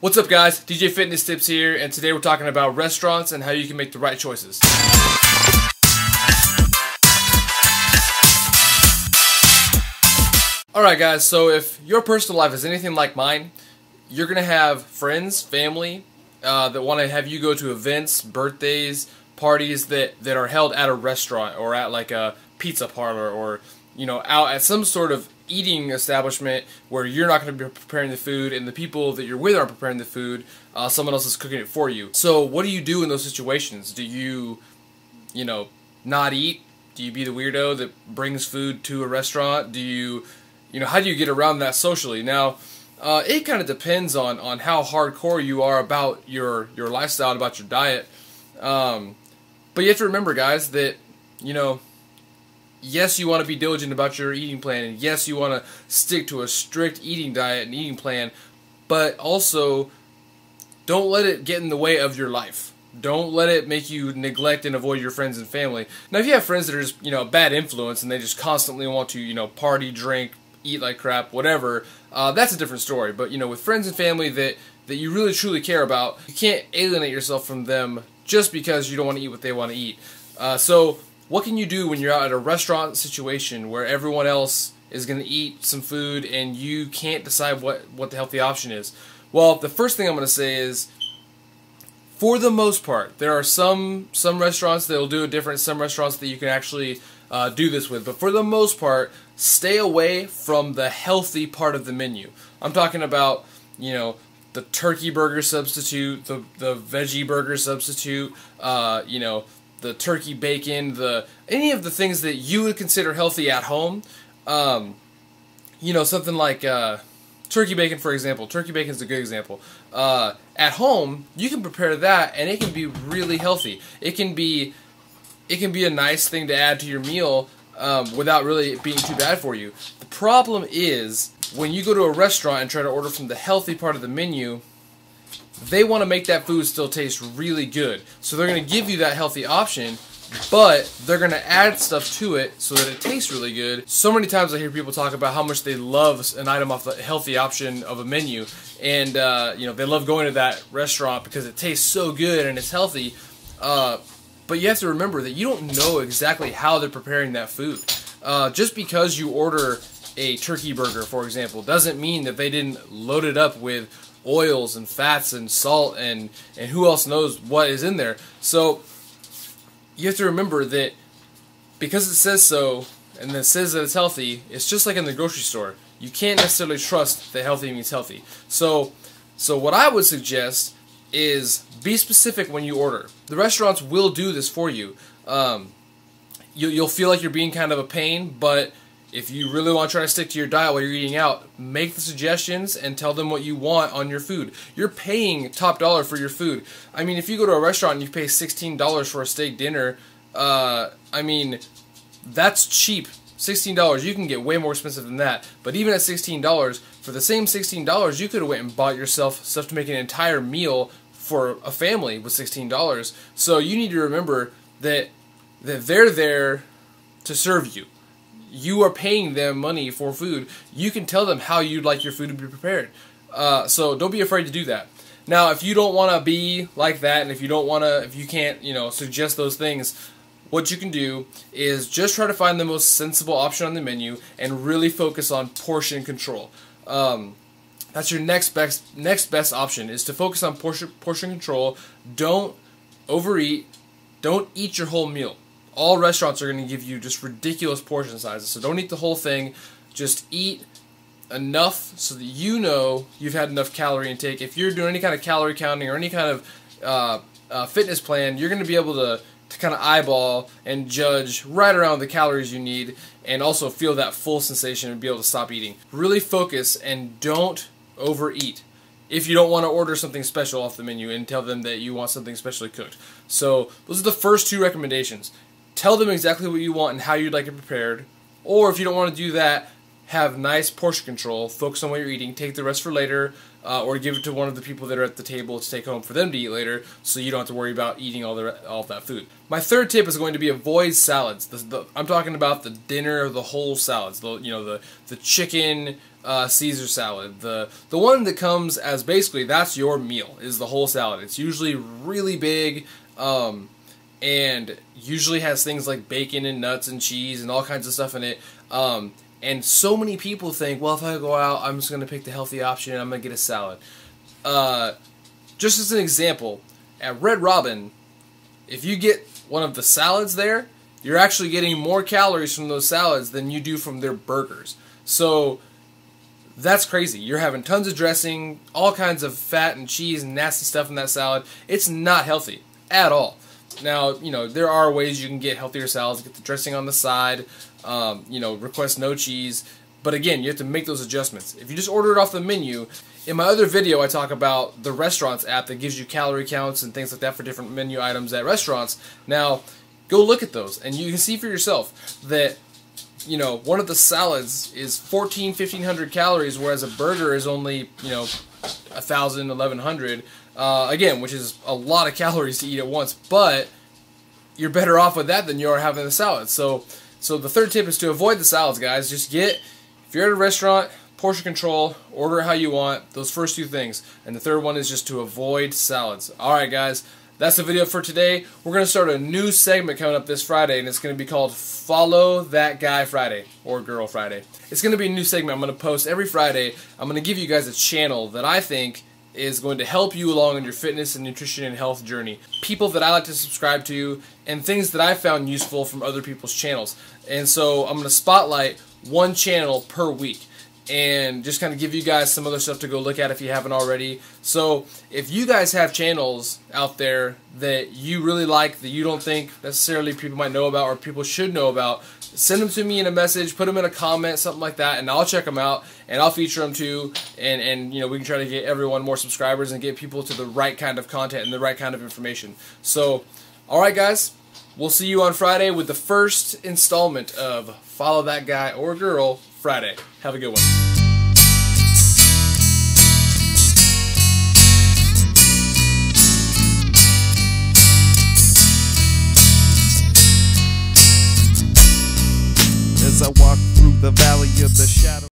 What's up guys, DJ Fitness Tips here, and today we're talking about restaurants and how you can make the right choices. Alright guys, so if your personal life is anything like mine, you're going to have friends, family, that want to have you go to events, birthdays, parties that are held at a restaurant or at like a pizza parlor or, you know, out at some sort of eating establishment where you're not going to be preparing the food and the people that you're with aren't preparing the food, someone else is cooking it for you. So what do you do in those situations? Do you not eat? Do you be the weirdo that brings food to a restaurant? Do you how do you get around that socially? Now, it kind of depends on how hardcore you are about your lifestyle, about your diet. But you have to remember, guys, that, yes, you want to be diligent about your eating plan, and yes, you want to stick to a strict eating diet and eating plan, but also don't let it get in the way of your life. Don't let it make you neglect and avoid your friends and family. Now, if you have friends that are just, a bad influence and they just constantly want to, party, drink, eat like crap, whatever, that's a different story. But, with friends and family that you really truly care about, you can't alienate yourself from them just because you don't want to eat what they want to eat. So what can you do when you're out at a restaurant situation where everyone else is going to eat some food and you can't decide what the healthy option is? Well, the first thing I'm going to say is, for the most part, there are some restaurants that will do it different, some restaurants that you can actually do this with, but for the most part, stay away from the healthy part of the menu. I'm talking about, the turkey burger substitute, the veggie burger substitute, the turkey bacon, any of the things that you would consider healthy at home. Something like turkey bacon, for example. Turkey bacon is a good example. At home, you can prepare that, and it can be really healthy. It can be a nice thing to add to your meal without really being too bad for you. The problem is, when you go to a restaurant and try to order from the healthy part of the menu, they want to make that food still taste really good. So they're going to give you that healthy option, but they're going to add stuff to it so that it tastes really good. So many times I hear people talk about how much they love an item off the healthy option of a menu, and they love going to that restaurant because it tastes so good and it's healthy. But you have to remember that you don't know exactly how they're preparing that food. Just because you order a turkey burger, for example, doesn't mean that they didn't load it up with oils and fats and salt and who else knows what is in there. So you have to remember that because it says so and it says that it's healthy, it's just like in the grocery store. You can't necessarily trust that healthy means healthy. So what I would suggest is be specific when you order. The restaurants will do this for you. You'll feel like you're being kind of a pain, but if you really want to try to stick to your diet while you're eating out, make the suggestions and tell them what you want on your food. You're paying top dollar for your food. I mean, if you go to a restaurant and you pay $16 for a steak dinner, that's cheap. $16, you can get way more expensive than that. But even at $16, for the same $16, you could have went and bought yourself stuff to make an entire meal for a family with $16. So you need to remember that they're there to serve you. You are paying them money for food. You can tell them how you'd like your food to be prepared. So don't be afraid to do that. Now, if you don't want to be like that, and if you can't, suggest those things, what you can do is just try to find the most sensible option on the menu and really focus on portion control. That's your next best option, is to focus on portion control. Don't overeat. Don't eat your whole meal. All restaurants are going to give you just ridiculous portion sizes, so don't eat the whole thing. Just eat enough so that you've had enough calorie intake. If you're doing any kind of calorie counting or any kind of fitness plan, you're going to be able to kind of eyeball and judge right around the calories you need, and also feel that full sensation and be able to stop eating. Really focus and don't overeat. If you don't want to order something special off the menu and tell them that you want something specially cooked. So those are the first two recommendations. Tell them exactly what you want and how you'd like it prepared. Or if you don't want to do that, have nice portion control. Focus on what you're eating. Take the rest for later. or give it to one of the people that are at the table to take home for them to eat later, so you don't have to worry about eating all of that food. My third tip is going to be avoid salads. I'm talking about the dinner, the whole salads, the chicken Caesar salad, the one that comes as basically that's your meal, is the whole salad. It's usually really big, and usually has things like bacon and nuts and cheese and all kinds of stuff in it. And so many people think, well, if I go out, I'm just going to pick the healthy option and I'm going to get a salad. Just as an example, at Red Robin, if you get one of the salads there, you're actually getting more calories from those salads than you do from their burgers. So that's crazy. You're having tons of dressing, all kinds of fat and cheese and nasty stuff in that salad. It's not healthy at all. Now, there are ways you can get healthier salads, get the dressing on the side, request no cheese. But again, you have to make those adjustments. If you just order it off the menu, in my other video I talk about the restaurants app that gives you calorie counts and things like that for different menu items at restaurants. Now, go look at those and you can see for yourself that, one of the salads is 1,500 calories, whereas a burger is only, 1,000, 1,100. Again, which is a lot of calories to eat at once, but you're better off with that than you are having the salad. So the third tip is to avoid the salads, guys. Just if you're at a restaurant, portion control, order how you want, those first two things. And the third one is just to avoid salads. Alright guys, that's the video for today. We're going to start a new segment coming up this Friday, and it's going to be called Follow That Guy Friday, or Girl Friday. It's going to be a new segment I'm going to post every Friday. I'm going to give you guys a channel that I think is going to help you along in your fitness and nutrition and health journey. People that I like to subscribe to, and things that I found useful from other people's channels. And so I'm going to spotlight one channel per week, and just kind of give you guys some other stuff to go look at if you haven't already. So if you guys have channels out there that you really like, that you don't think necessarily people might know about or people should know about, send them to me in a message, put them in a comment, something like that, and I'll check them out and I'll feature them too. And we can try to get everyone more subscribers and get people to the right kind of content and the right kind of information. So, alright guys, we'll see you on Friday with the first installment of Follow That Guy or Girl Friday. Have a good one. As I walk through the valley of the shadow